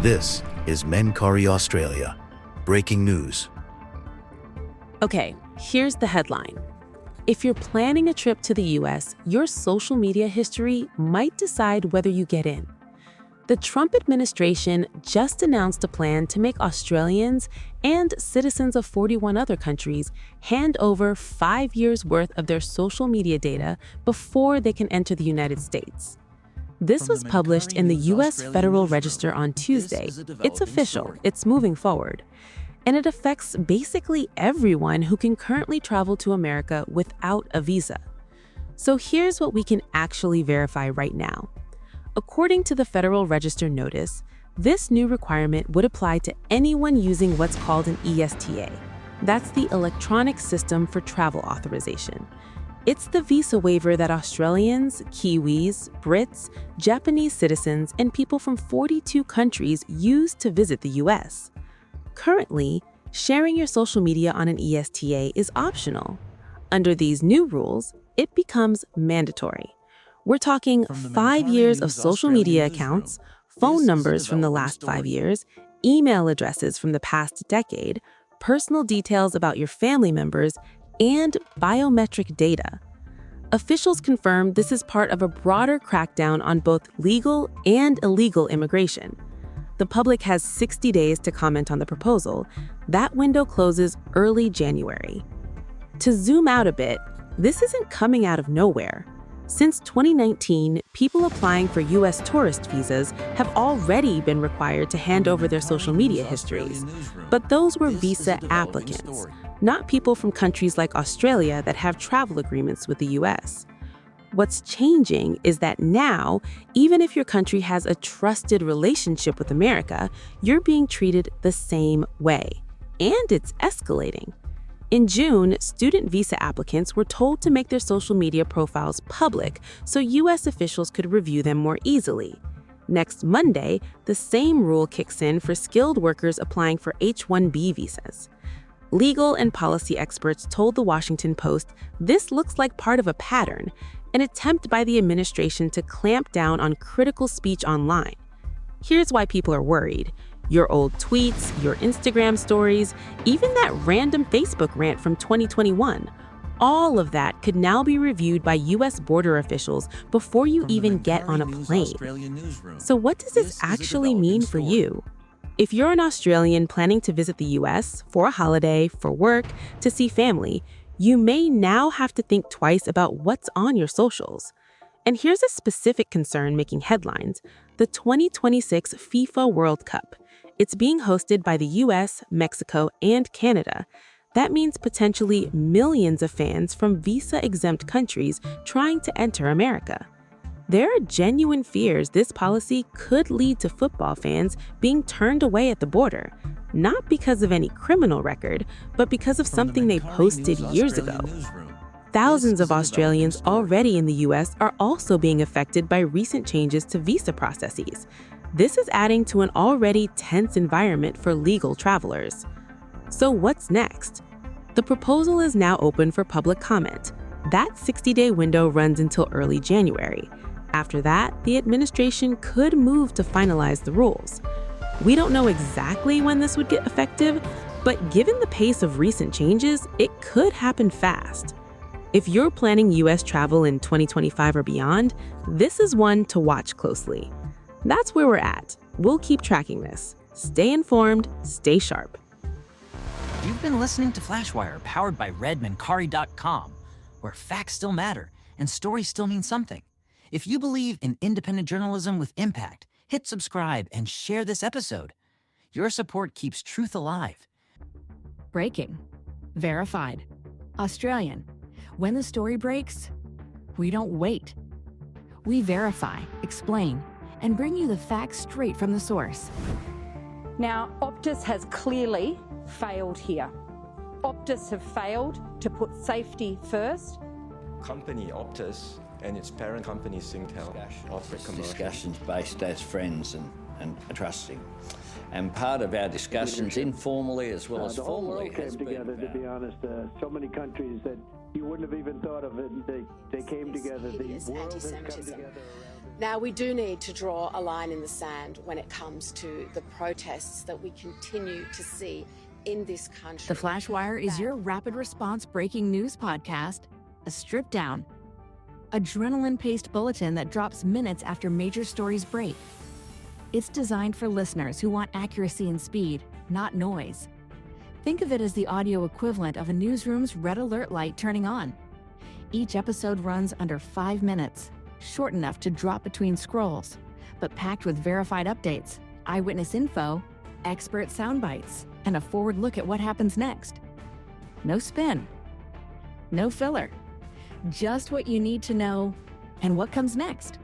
This is Mencari, Australia. Breaking news. Okay, here's the headline. If you're planning a trip to the US, your social media history might decide whether you get in. The Trump administration just announced a plan to make Australians and citizens of 41 other countries hand over 5 years' worth of their social media data before they can enter the United States. This was published in the U.S. Federal Register on Tuesday. It's official. It's moving forward. And it affects basically everyone who can currently travel to America without a visa. So here's what we can actually verify right now. According to the Federal Register notice, this new requirement would apply to anyone using what's called an ESTA. That's the Electronic System for Travel Authorization. It's the visa waiver that Australians, Kiwis, Brits, Japanese citizens, and people from 42 countries use to visit the US. Currently, sharing your social media on an ESTA is optional. Under these new rules, it becomes mandatory. We're talking 5 years of social media accounts, phone numbers from the last 5 years, email addresses from the past decade, personal details about your family members, and biometric data. Officials confirm this is part of a broader crackdown on both legal and illegal immigration. The public has 60 days to comment on the proposal. That window closes early January. To zoom out a bit, this isn't coming out of nowhere. Since 2019, people applying for U.S. tourist visas have already been required to hand over their social media histories. But those were visa applicants, not people from countries like Australia that have travel agreements with the U.S. What's changing is that now, even if your country has a trusted relationship with America, you're being treated the same way. And it's escalating. In June, student visa applicants were told to make their social media profiles public so U.S. officials could review them more easily. Next Monday, the same rule kicks in for skilled workers applying for H-1B visas. Legal and policy experts told the Washington Post this looks like part of a pattern, an attempt by the administration to clamp down on critical speech online. Here's why people are worried. Your old tweets, your Instagram stories, even that random Facebook rant from 2021. All of that could now be reviewed by U.S. border officials before you even get on a plane. So what does this actually mean for you? If you're an Australian planning to visit the U.S. for a holiday, for work, to see family, you may now have to think twice about what's on your socials. And here's a specific concern making headlines: the 2026 FIFA World Cup. It's being hosted by the US, Mexico, and Canada. That means potentially millions of fans from Visa-Exempt countries trying to enter America. There are genuine fears this policy could lead to football fans being turned away at the border, not because of any criminal record, but because of something they posted years ago. Thousands of Australians already in the US are also being affected by recent changes to visa processes. This is adding to an already tense environment for legal travelers. So what's next? The proposal is now open for public comment. That 60-day window runs until early January. After that, the administration could move to finalize the rules. We don't know exactly when this would get effective, but given the pace of recent changes, it could happen fast. If you're planning U.S. travel in 2025 or beyond, this is one to watch closely. That's where we're at. We'll keep tracking this. Stay informed, stay sharp. You've been listening to Flashwire, powered by Mencari.com, where facts still matter and stories still mean something. If you believe in independent journalism with impact, hit subscribe and share this episode. Your support keeps truth alive. Breaking. Verified. Australian. When the story breaks, we don't wait. We verify, explain, and bring you the facts straight from the source. Now, Optus has clearly failed here. Optus have failed to put safety first. Company Optus and its parent company Singtel offer commercial discussions based as friends and trusting. And part of our discussions, informally as well as formally, has been together. To be honest, so many countries that you wouldn't have even thought of it. They came together. The world has come together around it. Now, we do need to draw a line in the sand when it comes to the protests that we continue to see in this country. The Flash Wire is your rapid response breaking news podcast, a stripped down, adrenaline-paced bulletin that drops minutes after major stories break. It's designed for listeners who want accuracy and speed, not noise. Think of it as the audio equivalent of a newsroom's red alert light turning on. Each episode runs under 5 minutes, short enough to drop between scrolls, but packed with verified updates, eyewitness info, expert sound bites, and a forward look at what happens next. No spin, no filler, just what you need to know and what comes next.